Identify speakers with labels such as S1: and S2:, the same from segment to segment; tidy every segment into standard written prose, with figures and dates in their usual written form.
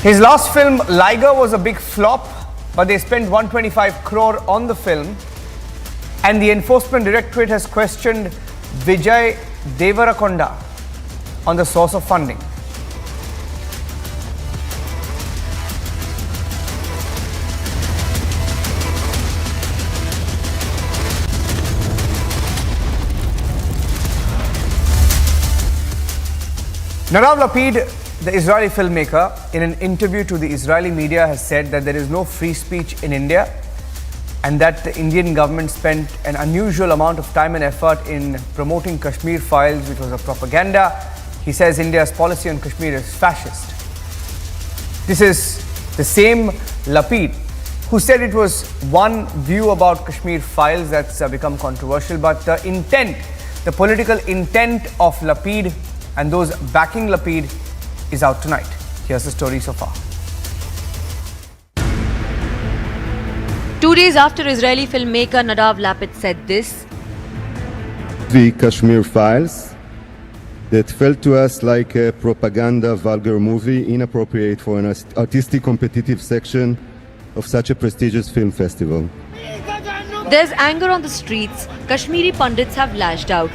S1: His last film, Liger, was a big flop, but they spent 125 crore on the film. And the Enforcement Directorate has questioned Vijay Devarakonda on the source of funding. Nadav Lapid, the Israeli filmmaker, in an interview to the Israeli media has said that there is no free speech in India and that the Indian government spent an unusual amount of time and effort in promoting Kashmir Files, which was a propaganda. He says India's policy on Kashmir is fascist. This is the same Lapid who said it was one view about Kashmir Files that's become controversial, but the intent, the political intent of Lapid and those backing Lapid is out tonight. Here's the story so far.
S2: 2 days after Israeli filmmaker Nadav Lapid said this,
S3: the Kashmir Files that felt to us like a propaganda vulgar movie, inappropriate for an artistic competitive section of such a prestigious film festival.
S2: There's anger on the streets. Kashmiri pundits have lashed out.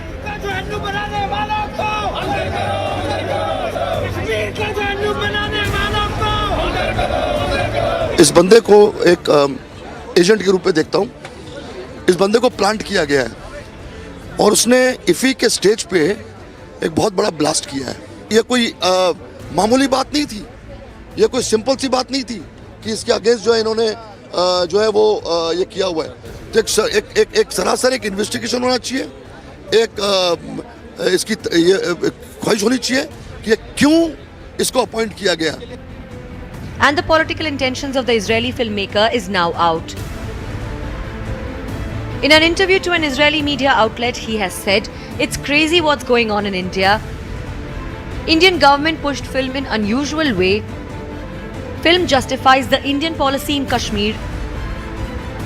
S4: इस बंदे को एक agent के रूप में देखता हूँ। इस बंदे को प्लांट किया गया है और उसने इफी के स्टेज पे एक बहुत बड़ा ब्लास्ट किया है। यह कोई मामूली बात नहीं थी, यह कोई सिंपल सी बात नहीं थी कि इसके अगेंस्ट जो है इन्होंने जो है वो ये किया हुआ है। तो एक सरासर एक इन्वेस्टिगेशन होना चाहिए, एक इसकी ये ख्वाहिश होनी चाहिए कि ये क्यों इसको अपॉइंट किया गया।
S2: And the political intentions of the Israeli filmmaker is now out. In an interview to an Israeli media outlet, he has said, "It's crazy what's going on in India. Indian government pushed film in unusual way. Film justifies the Indian policy in Kashmir.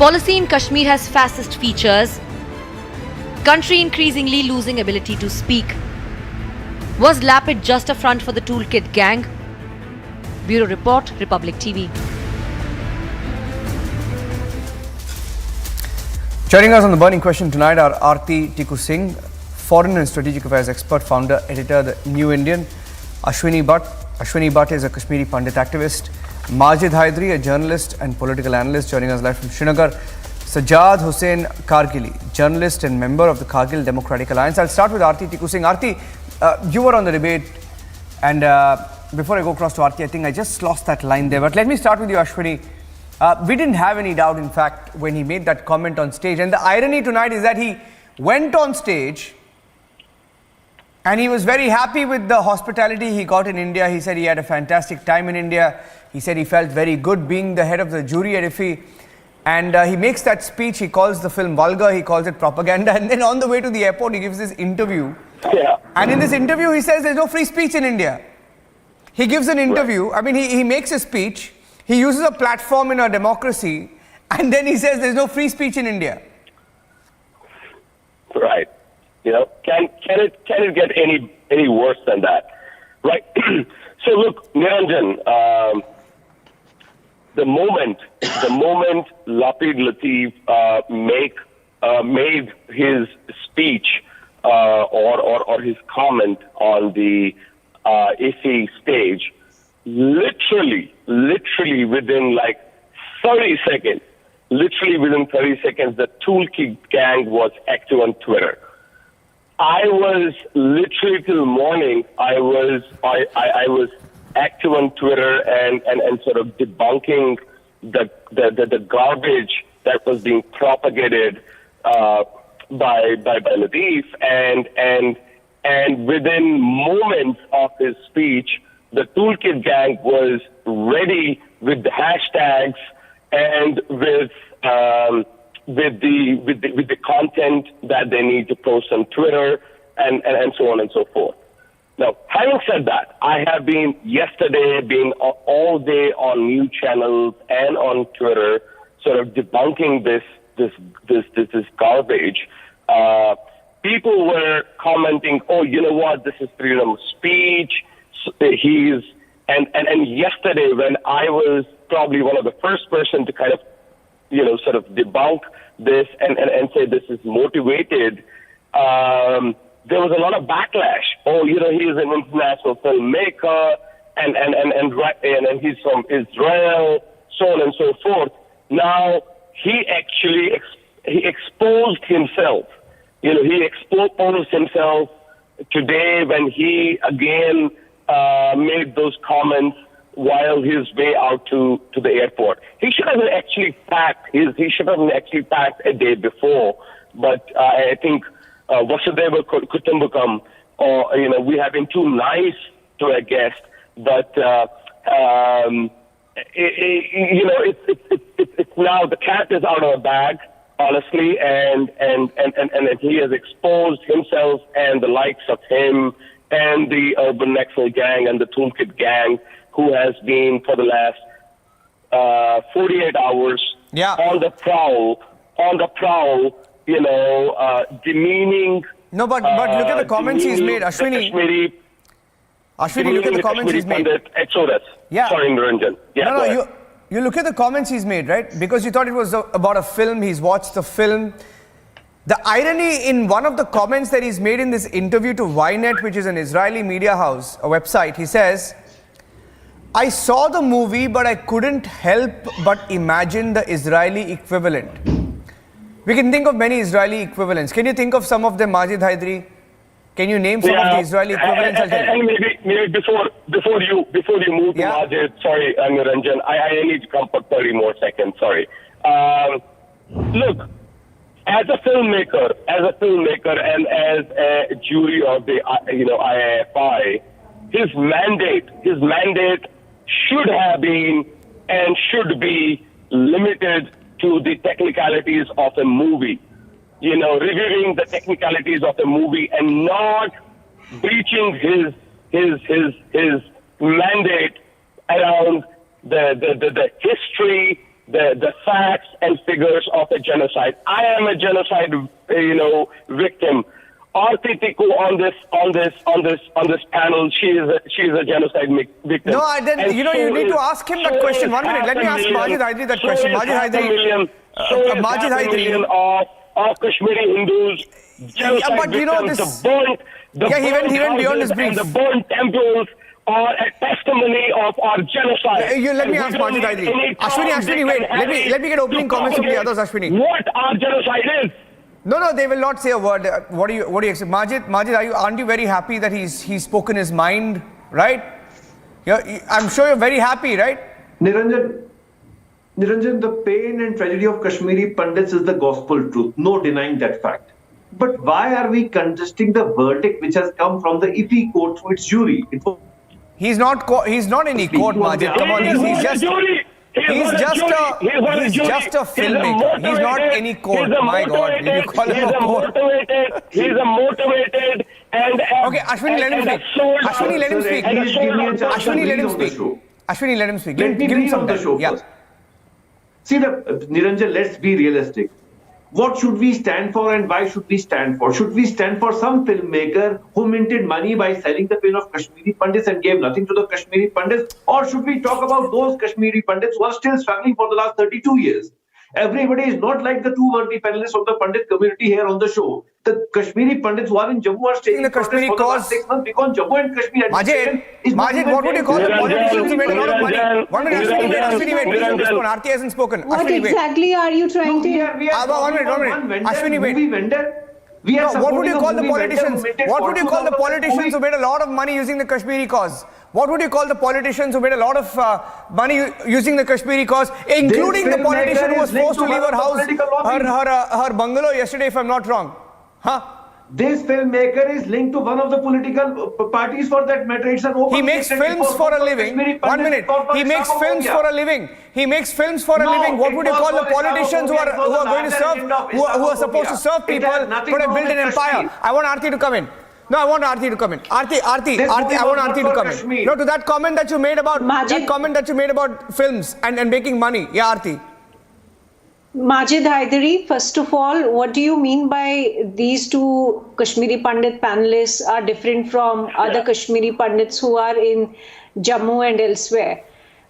S2: Policy in Kashmir has fascist features. Country increasingly losing ability to speak. Was Lapid just a front for the toolkit gang?" Bureau Report, Republic TV.
S1: Joining us on the burning question tonight are Aarti Tikku Singh, Foreign and Strategic Affairs expert, founder, editor, The New Indian; Ashwini Bhatt. Ashwini Bhatt is a Kashmiri Pandit activist; Majid Haidri, a journalist and political analyst, joining us live from Srinagar; Sajjad Hussain Kargili, journalist and member of the Kargil Democratic Alliance. I'll start with Aarti Tikku Singh. Aarti, you were on the debate, and before I go across to Aarti, I think I just lost that line there. But let me start with you, Ashwini. We didn't have any doubt, in fact, when he made that comment on stage. And the irony tonight is that he went on stage and he was very happy with the hospitality he got in India. He said he had a fantastic time in India. He said he felt very good being the head of the jury at IFFI. And he makes that speech. He calls the film vulgar. He calls it propaganda. And then on the way to the airport, he gives this interview.
S5: Yeah.
S1: And in this interview, he says there's no free speech in India. He gives an interview. I mean, he makes a speech. He uses a platform in a democracy. And then he says there's no free speech in India.
S5: Right. You know, can it get any worse than that? Right. So look, Niranjan, the moment Lapid Latif made his speech or his comment on the IFFI stage, literally within like 30 seconds, the Toolkit gang was active on Twitter. I was literally till morning, I was active on Twitter and sort of debunking the garbage that was being propagated by Latif, and within moments of his speech, the Toolkit gang was ready with the hashtags and with the content that they need to post on Twitter and so on and so forth. Now, having said that, I have been all day on news channels and on Twitter, sort of debunking this garbage. People were commenting, "Oh, you know what? This is freedom of speech. He's And yesterday, when I was probably one of the first person to kind of, sort of debunk this and say this is motivated, there was a lot of backlash. Oh, he is an international filmmaker, and he's from Israel, so on and so forth. Now, he actually he exposed himself. He exposed himself today when he again made those comments while his way out to the airport. He should have actually packed a day before. But I think Vasudeva Kutumbakam, we have been too nice to a guest. But it's now the cat is out of the bag, honestly, and he has exposed himself and the likes of him and the Urban Nexus gang and the Toolkit gang, who has been for the last 48 hours on the prowl, demeaning.
S1: No, but look at the comments he's made, Ashwini. Ashwini, look at the comments he's made.
S5: Exodus.
S1: Yeah.
S5: Sorry, Niranjan. Yeah,
S1: no, you look at the comments he's made, right? Because you thought it was about a film, he's watched the film. The irony in one of the comments that he's made in this interview to Ynet, which is an Israeli media house, a website, he says, I saw the movie, but I couldn't help but imagine the Israeli equivalent. We can think of many Israeli equivalents. Can you think of some of them, Majid Haidari? Can you name some of the Israeli equivalents?
S5: And maybe before you move to Majid, sorry, Niranjan, I need to come for 30 more seconds. Sorry. Look, as a filmmaker, and as a jury of the IFFI, his mandate should have been and should be limited to the technicalities of a movie. Reviewing the technicalities of a movie and not breaching his mandate around the history, the facts and figures of a genocide. I am a genocide, victim. Aarti Tikku on this panel, she is a genocide victim.
S1: No, then you need to ask him that question. 1 minute. Let me ask Majid Haidari that question. Majid Haidari.
S5: Of Kashmiri Hindus,
S1: but this. He went beyond his brief.
S5: The burnt temples are a testimony of our genocide.
S1: Let me ask Majid Haidari. Ashwini, wait. Let me get opening comments from the others, Ashwini.
S5: What our genocide is?
S1: No, they will not say a word. What do you expect? Majid, aren't you very happy that he's spoken his mind, right? I'm sure you're very happy, right?
S6: Niranjan, the pain and tragedy of Kashmiri Pandits is the gospel truth. No denying that fact. But why are we contesting the verdict which has come from the IFFI court to its jury?
S1: He's not any court, Majid. Come on, he's just a filmmaker. He's not any court. My God, did you call him a court?
S5: He's a motivated and
S1: okay, Ashwini, let him speak. Ashwini, let him speak. Ashwini, let him speak. Give him some time. Yeah.
S6: See, Niranjan, let's be realistic. What should we stand for and why should we stand for? Should we stand for some filmmaker who minted money by selling the pain of Kashmiri Pandits and gave nothing to the Kashmiri Pandits? Or should we talk about those Kashmiri Pandits who are still struggling for the last 32 years? Everybody is not like the two worthy panelists of the Pandit community here on the show. The Kashmiri Pandits who are in Jammu are staying
S1: the Kashmiri
S6: for the last 6 months because Jammu and Kashmir
S1: Majid, what would you call the politicians who made a lot of money? 1 minute, Ashwini, wait. Please don't respond. Aarti hasn't spoken.
S7: What exactly are you trying to...
S1: 1 minute. Ashwini, wait. What would you call the politicians? What would you call the politicians who made a lot of money using the Kashmiri cause? What would you call the politicians who made a lot of money using the Kashmiri cause, including the politician who was forced to leave her house, her bungalow yesterday, if I'm not wrong? Huh?
S6: This filmmaker is linked to one of the political parties for that matter. It's an open.
S1: He makes films for a living. 1 minute. He makes films for a living. What would you call the politicians who are going to serve, who are supposed to serve people, could have built an empire? I want Aarti to come in. No, I want Aarti to come in. Aarti, I want Aarti to come in. No, to that comment that you made about films and making money. Yeah, Aarti.
S7: Majid Haidari, first of all, what do you mean by these two Kashmiri Pandit panelists are different from other Kashmiri Pandits who are in Jammu and elsewhere.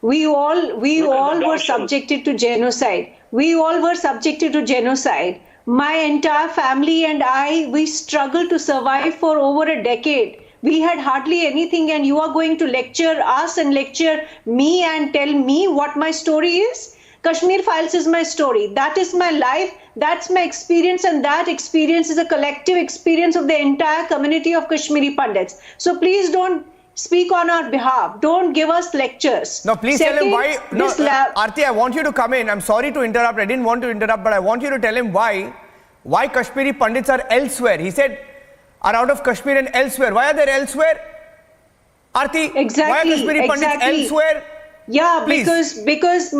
S7: We all were subjected to genocide. We all were subjected to genocide. My entire family and I, we struggled to survive for over a decade. We had hardly anything, and you are going to lecture us and lecture me and tell me what my story is? Kashmir Files is my story. That is my life. That's my experience, and that experience is a collective experience of the entire community of Kashmiri Pandits. So please don't speak on our behalf. Don't give us lectures.
S1: No, please tell him why. No, Aarti, I want you to come in. I'm sorry to interrupt. I didn't want to interrupt, but I want you to tell him why Kashmiri Pandits are elsewhere. He said, are out of Kashmir and elsewhere. Why are they elsewhere? Aarti,
S7: exactly,
S1: why are Kashmiri Pandits elsewhere?
S7: Yeah,
S1: Please.
S7: because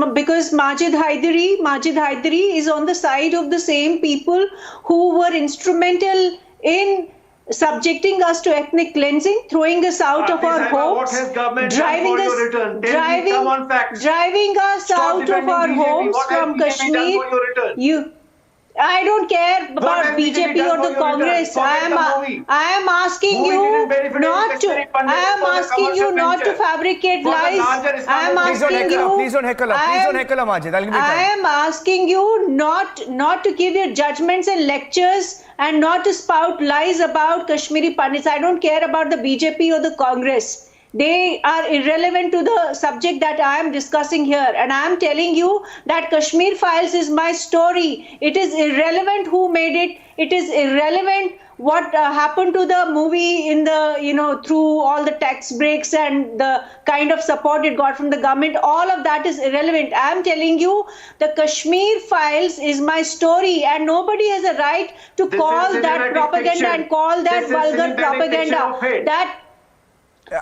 S7: Majid Haidari is on the side of the same people who were instrumental in subjecting us to ethnic cleansing, throwing us out of our homes, driving us out of our homes from Kashmir. I don't care about BJP or the Congress. I am asking you not to fabricate lies. I am asking you.
S1: Please don't heckle her. Please don't heckle her, Majid. I'll give you time.
S7: I am asking you not to give your judgments and lectures and not to spout lies about Kashmiri Pandits. I don't care about the BJP or the Congress. They are irrelevant to the subject that I am discussing here. And I am telling you that Kashmir Files is my story. It is irrelevant who made it. It is irrelevant what happened to the movie in the, through all the tax breaks and the kind of support it got from the government. All of that is irrelevant. I am telling you the Kashmir Files is my story, and nobody has a right to call that propaganda and call that vulgar propaganda.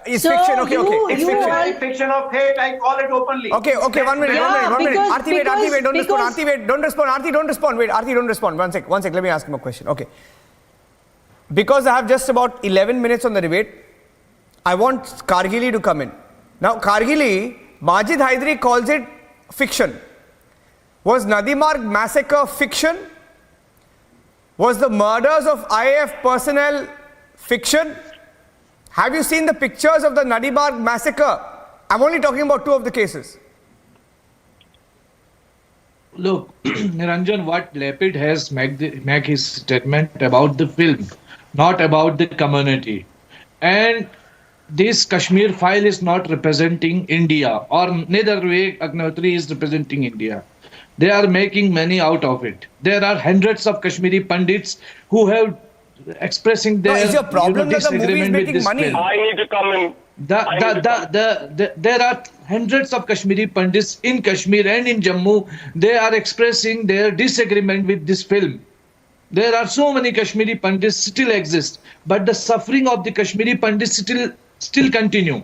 S1: It's fiction, okay. It's fiction.
S6: Fiction of hate, I call it openly.
S1: Okay, 1 minute. Aarti, wait, don't respond. Aarti, wait, don't respond. Aarti, don't respond. Wait, Aarti, don't respond. One sec, let me ask him a question. Okay. Because I have just about 11 minutes on the debate, I want Kargili to come in. Now, Kargili, Majid Haidari calls it fiction. Was Nadi Marg massacre fiction? Was the murders of IF personnel fiction? Have you seen the pictures of the Nadi Marg massacre? I'm only talking about 2 of the cases.
S8: Look, Niranjan, what Lapid has make his statement about the film, not about the community. And this Kashmir file is not representing India, or neither way Agnihotri is representing India. They are making money out of it. There are hundreds of Kashmiri Pandits who have expressing their
S1: is your problem that the movie is making money?
S8: Film.
S5: I need to come in.
S8: There are hundreds of Kashmiri Pandits in Kashmir and in Jammu. They are expressing their disagreement with this film. There are so many Kashmiri Pandits still exist, but the suffering of the Kashmiri Pandits still continue.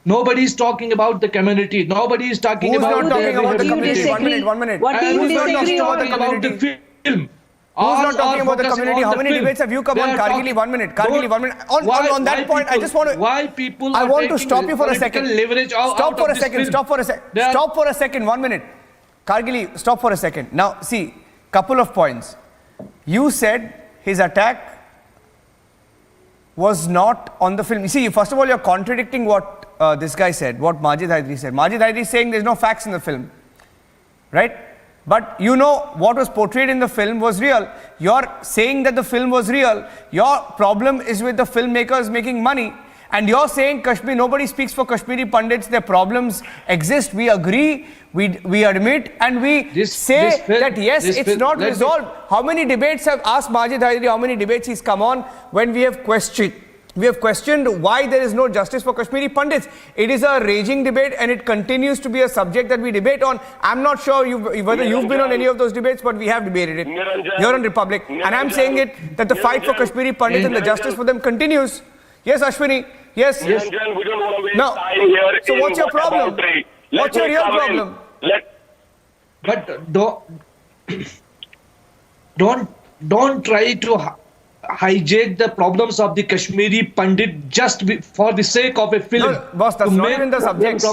S8: Nobody is talking about the community. Nobody is talking about
S1: the community. 1 minute.
S7: What do you disagree
S8: about the film?
S1: Who's not talking about the community? How many debates have you come on? Kargili, 1 minute. Kargili, 1 minute. On that point, I just want to.
S8: Why people?
S1: I want to stop you for a second. Stop for a second. Stop for a second. 1 minute. Kargili, stop for a second. Now, see, couple of points. You said his attack was not on the film. You see, first of all, you're contradicting what this guy said, what Majid Haidari said. Majid Haidari is saying there's no facts in the film, right? But you know what was portrayed in the film was real. You're saying that the film was real. Your problem is with the filmmakers making money. And you're saying Kashmir, nobody speaks for Kashmiri Pandits. Their problems exist. We agree, we admit, and we say that yes, it's not resolved. How many debates have asked Majid Haidari, how many debates he's come on when we have questioned? We have questioned why there is no justice for Kashmiri Pandits. It is a raging debate and it continues to be a subject that we debate on. I'm not sure whether you've been on any of those debates, but we have debated it here on Republic. And I'm saying it that the fight for Kashmiri Pandits and the justice for them continues. Yes, Ashwini. Yes.
S5: Niranjan, we don't want to waste
S1: No.
S5: time here.
S1: So what's your problem? What's your real problem?
S8: But don't try to hijack the problems of the Kashmiri Pandit just for the sake of a film.
S1: No, boss, that's
S8: To
S1: not
S8: make-
S1: even the subject.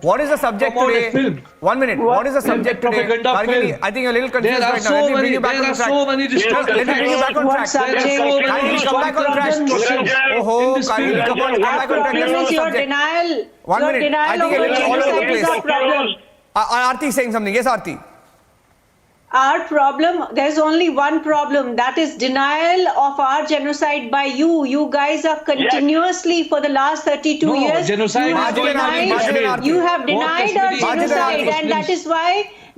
S1: What is the subject
S8: promote a
S1: today?
S8: film.
S1: 1 minute. What is the subject today?
S8: Propaganda
S1: Kargili,
S8: film.
S1: I think you're a little confused
S8: There are
S1: right now.
S8: so
S1: Let me bring
S8: many.
S1: you back
S8: There
S1: on
S8: are
S1: track.
S8: so many distorted
S1: Let me bring you back on
S7: What
S1: track.
S7: subject?
S8: There are so many
S1: Kargili, come back on track.
S8: distorted
S1: Oh,
S8: in this
S1: Kargili,
S8: film.
S1: come on, come back on track. Let's
S7: Problem
S1: not
S7: is your
S1: subject.
S7: denial.
S1: 1
S7: Your
S1: minute. I
S7: denial
S1: think
S7: of
S1: you're a little all over the
S7: genocide is
S1: place.
S7: our problem.
S1: Aarti is saying something. Yes, Aarti.
S7: Our problem, there's only one problem, that is denial of our genocide by you. You guys are continuously for the last 32
S8: No,
S7: years.
S8: genocide
S7: You have
S8: is going on in
S7: denied,
S8: Kashmir.
S7: you have
S8: Both
S7: denied our
S8: Kashmiri
S7: genocide,
S8: Muslims.
S7: and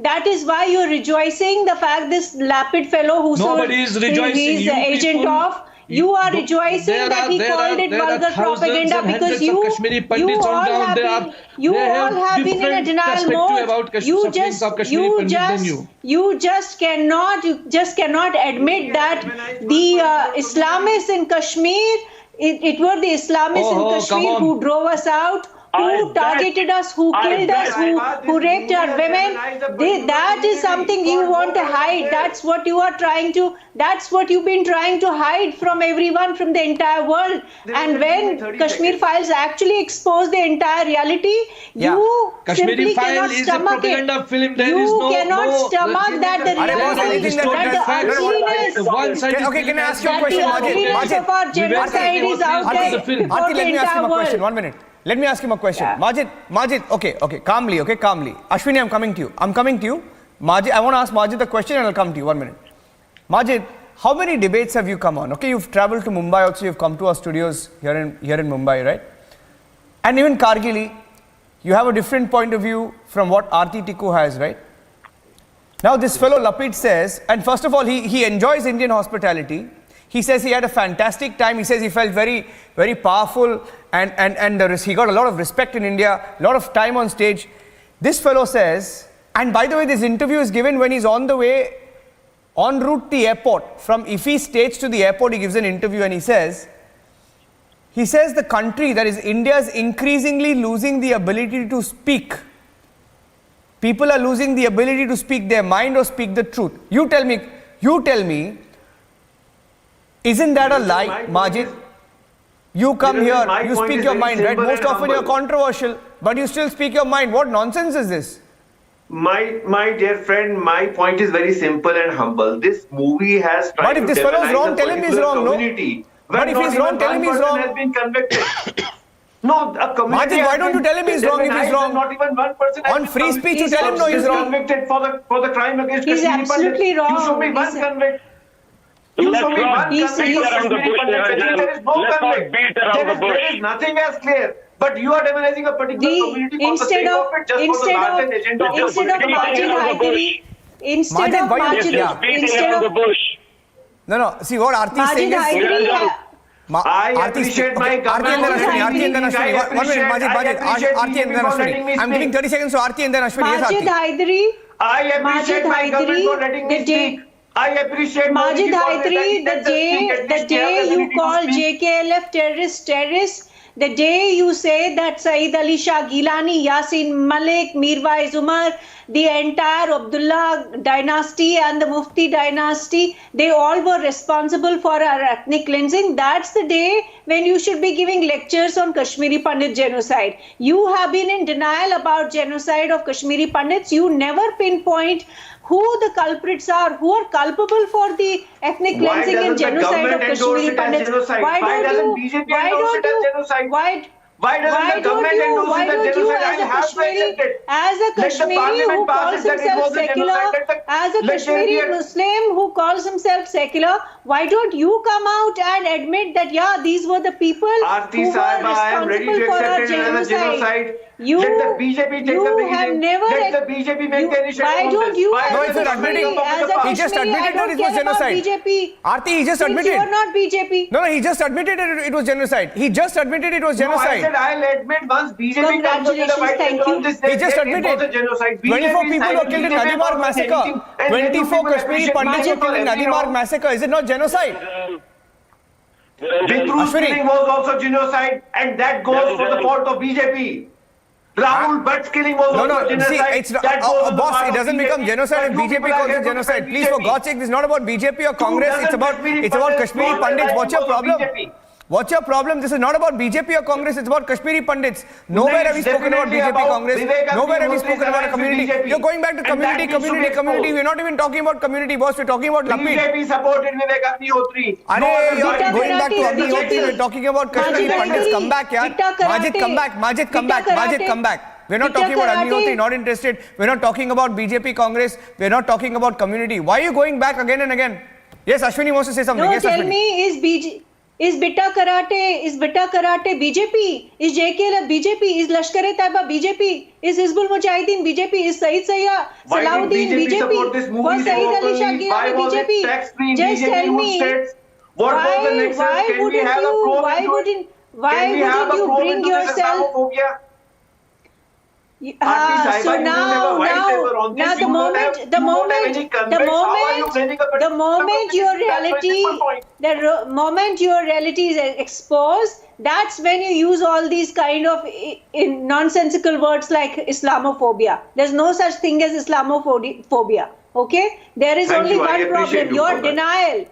S7: that is why you're rejoicing the fact this Lapid fellow who
S8: Nobody is rejoicing.
S7: he's
S8: You
S7: the agent
S8: people-
S7: of. You are rejoicing that he called it vulgar propaganda because you all have been in a denial mode. You just cannot admit that the Islamists in Kashmir, it were the Islamists in Kashmir who drove us out, who targeted us, who killed us, who raped our women. That is something you want to hide. That's what you are trying to, that's what you've been trying to hide from everyone, from the entire world. And when Kashmir Files actually expose the entire reality, you
S8: Kashmiri
S7: simply
S8: File
S7: cannot
S8: is a
S7: stomach
S8: propaganda
S7: it.
S8: film. There
S7: You
S8: is no-
S7: cannot
S8: no-
S7: stomach that the
S1: Are boss,
S7: reality,
S1: anything that-
S7: that the ugliness,
S1: Okay, can I ask you a
S7: that
S1: question,
S7: the
S1: Majid?
S7: ugliness
S1: Majid.
S7: of our genocide is out there for
S1: Aarti,
S7: the
S1: let me ask him
S7: entire
S1: a question.
S7: world.
S1: 1 minute. Let me ask him a question.
S7: Yeah.
S1: Majid, okay, calmly. Ashwini, I'm coming to you. Majid, I want to ask Majid the question and I'll come to you. 1 minute. Majid, how many debates have you come on? Okay, you've traveled to Mumbai also, you've come to our studios here in Mumbai, right? And even Kargili, you have a different point of view from what Aarti Tikku has, right? Now this fellow Lapid says, and first of all, he enjoys Indian hospitality. He says he had a fantastic time. He says he felt very, very powerful and he got a lot of respect in India, a lot of time on stage. This fellow says, and by the way, this interview is given when he's on the way, en route to the airport. From IFFI stage to the airport, he gives an interview and he says the country, that is India, is increasingly losing the ability to speak. People are losing the ability to speak their mind or speak the truth. You tell me, isn't that a lie, Majid? You come here, you speak your mind, right? Most often you're controversial, but you still speak your mind. What nonsense is this?
S6: My dear friend, my point is very simple and humble. This movie has tried
S1: But if
S6: to
S1: this fellow is
S6: demonize
S1: wrong,
S6: a
S1: tell him he's
S6: particular
S1: wrong, no?
S6: community
S1: But
S6: where
S1: if
S6: not
S1: he's
S6: even
S1: wrong, tell him
S6: one
S1: he's
S6: person
S1: wrong.
S6: has been convicted. No, a community
S1: Majid, why
S6: has
S1: don't you
S6: been
S1: tell him he's wrong if he's
S6: demonized
S1: wrong?
S6: and not even one person has
S1: On
S6: been
S1: free speech, you
S7: He's
S1: tell him no, he's wrong.
S6: convicted for the crime against
S7: He's
S6: Kashmiri
S7: absolutely
S6: Pandits. You show
S7: wrong.
S6: me one
S7: He's-
S6: convict. You show me one
S7: He's-
S6: convict
S7: he's-
S6: of Kashmiri Pandits. There is no
S5: Let's not
S6: convict.
S5: beat around the bush.
S6: There is nothing as clear. But you are demonizing a particular community for the sake of it, just for the larger agenda of the
S7: instead of
S6: political
S7: Majid
S6: agenda.
S7: Haidari, instead
S1: Majid,
S7: of
S1: why you-
S7: Majid,
S1: Yeah.
S5: Beating
S7: instead
S5: around the
S7: of
S5: bush.
S1: No, see what Aarti is saying
S7: Majid
S1: is...
S7: Haidari,
S6: I appreciate my government.
S1: Aarti and then Ashwini.
S6: I
S1: 1 minute, Majid.
S6: appreciate
S1: Aarti and then
S6: BJP for letting me
S1: Ashwini. I'm giving
S6: speak.
S1: 30 seconds to Aarti and then Ashwini. Yes,
S7: Majid
S1: Aarti.
S7: Haidari,
S6: I appreciate my government for letting me
S7: the day-
S6: speak. I appreciate
S7: Majid
S6: Modi for
S7: Haidari,
S6: letting
S7: the
S6: me speak.
S7: day you call JKLF terrorists, the day you say that Saeed Ali Shah Gilani, Yasin Malik, Mirwais Umar, the entire Abdullah dynasty and the Mufti dynasty, they all were responsible for our ethnic cleansing. That's the day when you should be giving lectures on Kashmiri Pandit genocide. You have been in denial about genocide of Kashmiri Pandits. You never pinpoint who the culprits are, who are culpable for the ethnic
S6: Why
S7: cleansing and
S6: doesn't the
S7: genocide of
S6: government endorse
S7: Kashmiri
S6: it as
S7: Pandits.
S6: genocide? Why doesn't BJP endorse it as genocide? Why doesn't the government endorse it as genocide? I'll have to accept it.
S7: As a
S6: Let the
S7: Kashmiri who
S6: parliament pass
S7: calls
S6: it that it
S7: himself
S6: was a
S7: secular,
S6: genocide.
S7: as a
S6: Let there
S7: Kashmiri
S6: be a-
S7: Muslim who calls himself secular, why don't you come out and admit that, yeah, these were the people
S6: Aarti
S7: who were
S6: Sahiba, I am ready
S7: responsible
S6: to
S7: for our
S6: accept it as a genocide.
S7: You,
S6: Let the BJP take the
S7: you have
S6: beginning.
S7: never...
S6: Let the BJP make the initiative
S7: Why
S6: on
S7: don't
S6: this.
S7: you
S6: Why
S7: as
S1: No,
S7: a
S1: if you're
S7: Kashmiri,
S1: admitting,
S7: as a
S1: he just
S7: Kashmiri,
S1: admitted
S7: I
S1: that
S7: don't
S1: it was
S7: care about
S1: genocide.
S7: BJP.
S1: Aarti, he just
S7: Since
S1: admitted.
S7: you are not BJP.
S1: No, he just admitted it was genocide. He just admitted it was
S6: No, I
S1: genocide.
S6: said I'll admit once BJP comes up with a white
S7: Congratulations,
S6: paper on this,
S1: He just
S6: it
S1: admitted.
S6: was a genocide.
S1: 24
S6: BJP
S1: people were killed in
S6: BJP
S1: Nadimarg
S6: was
S1: massacre.
S6: anything, and let
S1: 24
S6: people
S1: Kashmiri
S6: appreciate
S1: Pandits were
S6: BJP
S1: killed in
S6: for every
S1: Nadimarg
S6: wrong.
S1: massacre. Is it not genocide?
S6: Bidru's
S1: Ashwini.
S6: killing was also genocide, and that goes for the fault of BJP. Rahul Bhatt's killing was also genocide.
S1: See, it's not,
S6: That was the
S1: boss,
S6: part
S1: it
S6: of
S1: doesn't become
S6: BJP.
S1: genocide if
S6: But you
S1: BJP
S6: people are
S1: calls
S6: here
S1: it
S6: to
S1: genocide.
S6: defend
S1: Please, for
S6: BJP.
S1: God's sake, this is not about BJP or Congress. It's about
S6: Kashmiri
S1: Kashmiri
S6: Pandits.
S1: Pandits. What's your problem?
S6: BJP.
S1: What's your problem? This is not about BJP or Congress. It's about Kashmiri Pandits. Nowhere have we spoken about
S6: definitely
S1: BJP,
S6: about
S1: Congress.
S6: Vivek
S1: Nowhere have we
S6: Abhi
S1: spoken about a
S6: Modi's alliance with
S1: community.
S6: BJP.
S1: You're going back to
S6: And
S1: community,
S6: that needs to be
S1: community.
S6: exposed.
S1: We're not even talking about community, boss. We're talking about Lapid.
S6: BJP supported Vivek Abhi.
S1: You're
S7: Gita
S1: going back to
S7: Karate,
S1: Agnihotri. We're talking about Kashmiri
S7: Majid
S1: Pandits.
S7: Karate,
S1: Come back, yaar.
S7: Gita Karate,
S1: Majid, come back. Majid, come
S7: Gita
S1: back. Majid,
S7: Karate,
S1: come back. We're not
S7: Gita
S1: talking about
S7: Karate.
S1: Agnihotri, not interested. We're not talking about BJP, Congress. We're not talking about community. Why are you going back again and again? Yes, Ashwini wants to say something.
S7: No,
S1: Yes,
S7: tell
S1: Ashwini.
S7: me, is Bitta Karate BJP? Is JKL BJP? Is Lashkar-e-Taiba BJP? Is Hizbul Mujahideen BJP? Is Saeed
S6: Why did
S7: Salahuddin
S6: BJP support this
S7: BJP?
S6: movie
S7: Was
S6: so
S7: Saeed Ali
S6: openly?
S7: Shah
S6: Why
S7: Gilani
S6: was it
S7: BJP?
S6: tax-free in
S7: Just
S6: BJP
S7: tell
S6: would
S7: me,
S6: states? What was the nexus?
S7: why
S6: Can we
S7: wouldn't
S6: have a
S7: you,
S6: probe
S7: why
S6: into it?
S7: wouldn't, why
S6: Can we have
S7: wouldn't
S6: a
S7: you
S6: probe
S7: bring
S6: into this
S7: yourself?
S6: Islamophobia?
S7: So
S6: You don't have a white paper on this.
S7: now
S6: You don't have any context. How are you blaming a
S7: the moment your
S6: That's my
S7: reality,
S6: simple point.
S7: moment your reality is exposed, that's when you use all these kind of nonsensical words like Islamophobia. There's no such thing as Islamophobia. Okay, there is
S6: Thank
S7: only
S6: you. I
S7: one
S6: appreciate
S7: problem:
S6: you
S7: your
S6: for that.
S7: denial.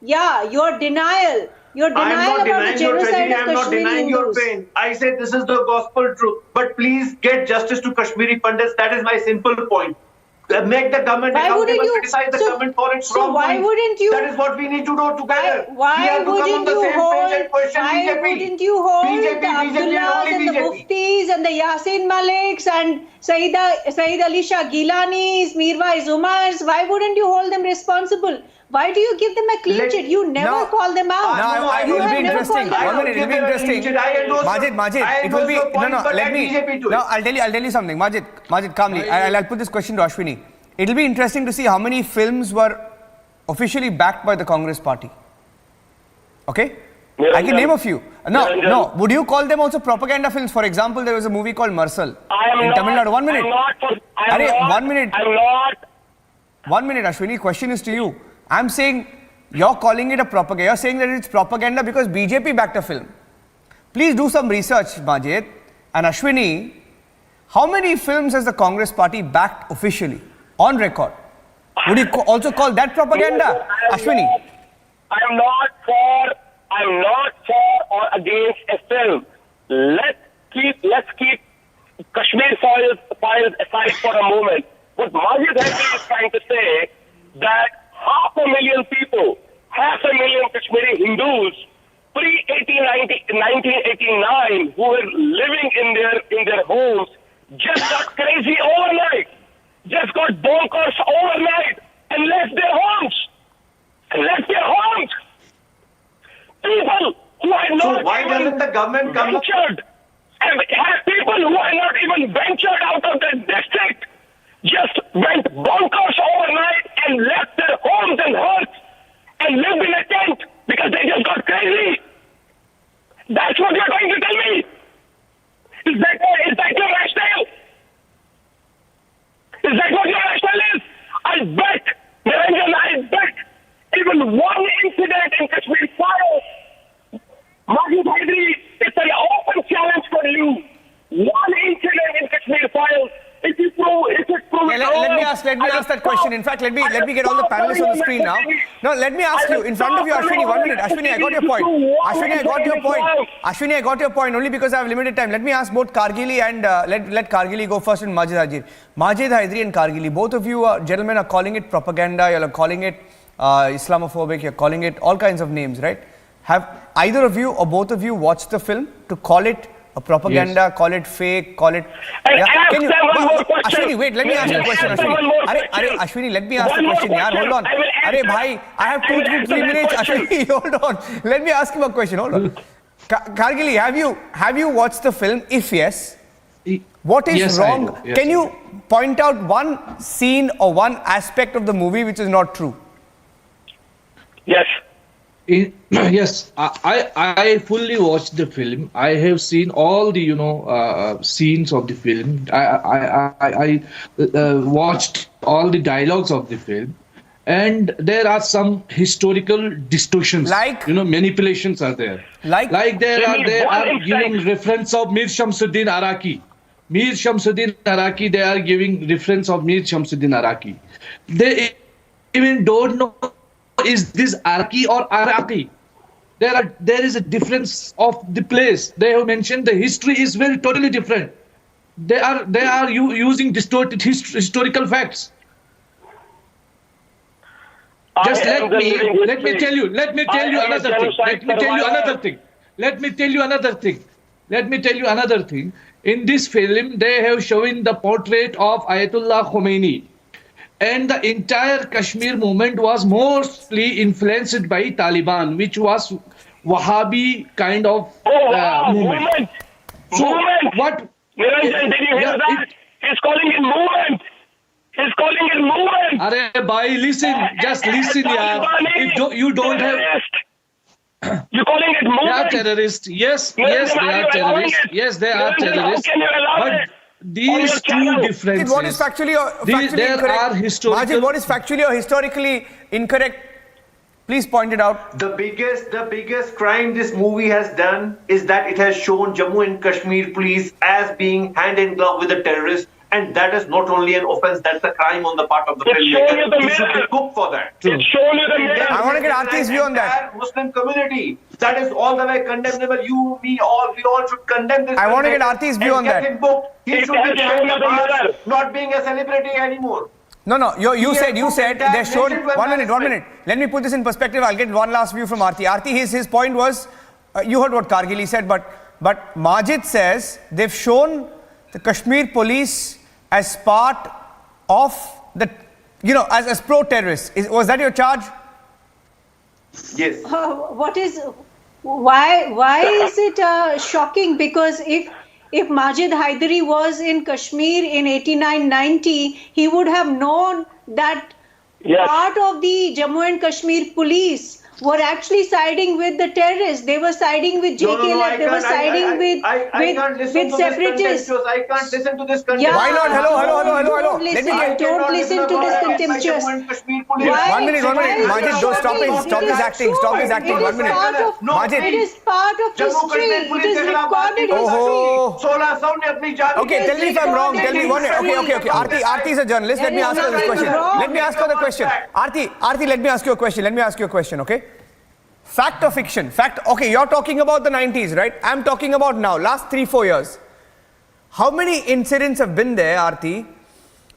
S7: Yeah, your denial. Your
S6: I'm
S7: denial
S6: not
S7: about
S6: denying
S7: the
S6: your
S7: genocide
S6: tragedy.
S7: of
S6: I'm not
S7: Kashmiri
S6: denying your
S7: Hindus.
S6: pain. I said this is the gospel truth. But please get justice to Kashmiri Pandits. That is my simple point. Make the government
S7: Why
S6: accountable,
S7: wouldn't you?
S6: criticize the government for its
S7: So why
S6: wrongdoing.
S7: wouldn't you?
S6: That is what we need to do together.
S7: Why
S6: we have to come on
S7: wouldn't
S6: the
S7: you
S6: same page
S7: hold?
S6: and question
S7: Why
S6: BJP.
S7: wouldn't you hold
S6: BJP,
S7: the Abdullahs
S6: only
S7: and the
S6: BJP.
S7: Muftis and the Yasin Maliks and Saeed Ali Shah Gilanis, Mirwais Umars? Why wouldn't you hold them responsible? Why do you give them a clean chit? You never
S1: No.
S7: call them out.
S1: No,
S7: You
S1: it'll
S7: have
S1: be
S7: never
S1: interesting.
S7: called them
S1: One
S7: out.
S1: minute, it'll be interesting. Majid, it will be. Let me. No, I'll tell you something. Majid, calmly. I'll put this question to Ashwini. It'll be interesting to see how many films were officially backed by the Congress party. Okay? I can name a few. No. Would you call them also propaganda films? For example, there was a movie called Marsal in Tamil Nadu. 1 minute. 1 minute.
S5: I'm not.
S1: 1 minute, Ashwini. Question is to you. I'm saying you're calling it a propaganda. You're saying that it's propaganda because BJP backed a film. Please do some research, Majid and Ashwini. How many films has the Congress party backed officially on record? Would you also call that propaganda, Ashwini?
S5: I'm not for or against a film. Let's keep Kashmir files aside for a moment. What Majid Haider is trying to say that 500,000 people, 500,000 Kashmiri Hindus, pre-1989, who were living in their homes, just got crazy overnight, just got bonkers overnight, and left their homes. People who are not
S6: So why
S5: even
S6: doesn't the government come up?
S5: ventured, and have people who are not even ventured out of the district, just went bonkers overnight and left their homes and hearths and lived in a tent because they just got crazy. That's what you're trying to tell me. Is that your rationale? Is that what your rationale is? I bet, Niranjan, even one incident in Kashmir file, Majid Haider, it's an open challenge for you. One incident in Kashmir file, if it proves
S1: Let me ask that question. In fact, let me get all the panelists on the screen now. No, let me ask you in front of you, Ashwini. 1 minute, Ashwini, I got your point. Ashwini, I got your point only because I have limited time. Let me ask both Kargili and let Kargili go first and Majid Haider. Majid Haider and Kargili, both of you gentlemen are calling it propaganda. You're calling it Islamophobic. You're calling it all kinds of names, right? Have either of you or both of you watched the film to call it a propaganda,
S8: Yes.
S1: call it fake, call it...
S5: Can you...
S1: Ashwini, wait, let me ask you a question, Ashwini. Ashwini, let me ask the question, yaar, hold on. Bhai, I have 2 to 3 minutes. Ashwini, hold on. Let me ask you a question, hold on. Kargili, have you watched the film? If yes, what is
S8: Yes,
S1: wrong?
S8: I do. Yes,
S1: Can
S8: I
S1: you
S8: do.
S1: point out one scene or one aspect of the movie which is not true?
S5: Yes.
S8: Yes, I fully watched the film. I have seen all the scenes of the film. I watched all the dialogues of the film, and there are some historical distortions.
S1: Like?
S8: Manipulations are there.
S1: Like?
S8: they
S5: Give me
S8: are
S5: one
S8: giving
S5: instance.
S8: reference of Mir Shamsuddin Araki. Mir Shamsuddin Araki, they are giving reference of Mir Shamsuddin Araki. They even don't know is this Araki or Araki. There is a difference of the place. They have mentioned the history is very totally different. They are using distorted historical facts. Just let me tell you another thing. In this film, they have shown the portrait of Ayatollah Khomeini, and the entire Kashmir movement was mostly influenced by Taliban, which was Wahhabi kind of movement. So
S5: movement.
S8: what?
S5: Niranjan, did you hear that? He's calling it movement. He's calling it movement.
S8: Arey bhai, listen, just listen, yaar. If you don't have.
S5: You're calling it movement.
S8: They are terrorists. Yes, they are terrorists. Yes, they are terrorists. But these two differences.
S1: What is factually
S8: there are
S1: incorrect?
S8: historical.
S1: Majid, what is factually or historically incorrect? Please point it out.
S6: The biggest crime this movie has done is that it has shown Jammu and Kashmir police as being hand in glove with the terrorists, and that is not only an offense, that's a crime on the part of the filmmaker. He should be cooked for that.
S5: It's shown you the mirror.
S1: I want to get Aarti's view on that.
S6: Muslim community. That is all the way condemnable. You, me, all, we all should condemn this.
S1: I want to get Aarti's view on that.
S6: He should be behind the bars, not being a celebrity anymore.
S1: No. You said they showed. 1 minute. Let me put this in perspective. I'll get one last view from Aarti. Aarti, his point was, you heard what Kargili said, but Majid says they've shown the Kashmir police as part of the, as pro-terrorists. Was that your charge?
S6: Yes.
S7: Why is it shocking? Because if Majid Haidari was in Kashmir in 89-90, he would have known that part of the Jammu and Kashmir police were actually siding with the terrorists. They were siding with JKLF. They were siding with separatists.
S6: I can't listen to this contemptuous.
S7: Yeah.
S1: Why not? Hello.
S7: Don't listen to this contemptuous.
S1: 1 minute. Majid, don't stop his acting. 1 minute. Majid.
S7: It is part of history. It is recorded history.
S1: Okay, tell me if I'm wrong. Tell me one minute. Okay. Aarti is a journalist. Let me ask her this question. Let me ask her the question. Aarti, let me ask you a question. Okay. Fact or fiction? Fact. Okay, you're talking about the 90s, right? I'm talking about now, last 3-4 years. How many incidents have been there, Aarti,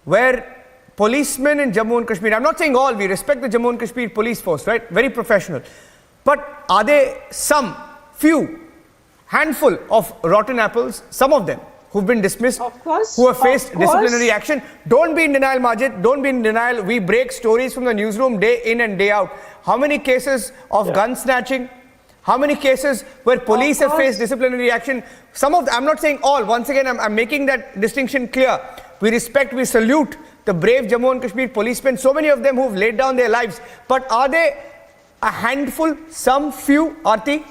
S1: where policemen in Jammu and Kashmir, I'm not saying all, we respect the Jammu and Kashmir police force, right? Very professional. But are there some, few, handful of rotten apples, some of them, who've been dismissed, who have faced disciplinary action? Don't be in denial, Majid. Don't be in denial. We break stories from the newsroom day in and day out. How many cases of gun snatching? How many cases where police have faced disciplinary action? Some of them, I'm not saying all. Once again, I'm making that distinction clear. We respect, we salute the brave Jammu and Kashmir policemen, so many of them who've laid down their lives. But are they a handful, some few, Aarti?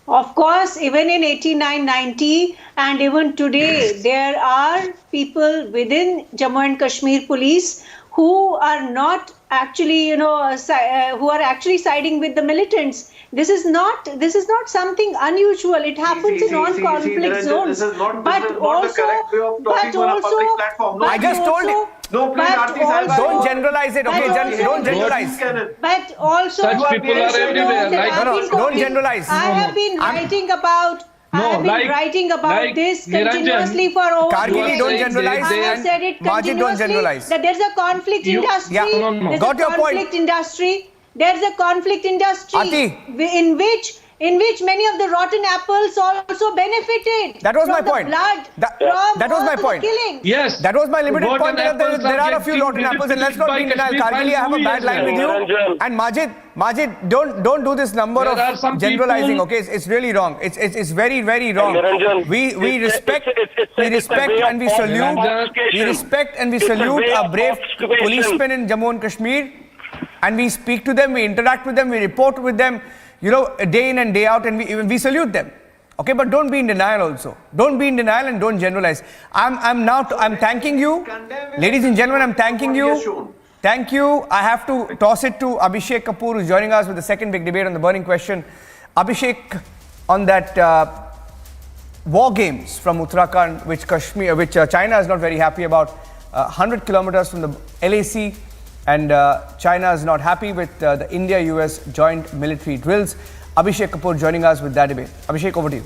S7: Of course, even in 89-90 and even today, there are people within Jammu and Kashmir police who are not actually, who are actually siding with the militants. This is not something unusual. It happens in non-conflict zones. But also,
S1: I just told you. Don't generalize it, okay? Don't generalize.
S7: But also,
S8: such people are everywhere.
S1: Don't generalize.
S7: I have been writing about. This continuously for over
S1: Kargili, don't generalize.
S7: I have said it
S1: Majid, don't generalize.
S7: that there's a conflict industry. There's
S1: Got
S7: a
S1: your
S7: conflict
S1: point.
S7: industry. There's a conflict industry
S1: Aarti.
S7: in which many of the rotten apples also benefited.
S1: That was
S7: from
S1: my
S7: the
S1: point.
S7: Blood
S1: That was my point.
S7: Killing.
S8: Yes.
S1: That was my limited point.
S8: Rotten
S1: There are a few
S8: apples
S1: rotten
S8: are
S1: apples, and let's not be in denial.
S8: getting
S1: Kargili, I have a bad line with you. And Majid, don't do this number
S8: There are
S1: of
S8: some
S1: generalizing.
S8: people-
S1: Okay, it's really wrong. It's very, very wrong.
S5: Niranjan,
S1: We respect and we salute. We respect and we salute our brave policemen in Jammu and Kashmir, and we speak to them, we interact with them, we report with them, day in and day out, and we salute them. Okay, but don't be in denial also. Don't be in denial and don't generalize. I'm thanking you. Ladies and gentlemen, I'm thanking you. Thank you. I have to toss it to Abhishek Kapoor, who's joining us with the second big debate on the burning question. Abhishek, on that war games from Uttarakhand, which China is not very happy about. 100 kilometers from the LAC, and China is not happy with the India-US joint military drills. Abhishek Kapoor joining us with that debate. Abhishek, over to you.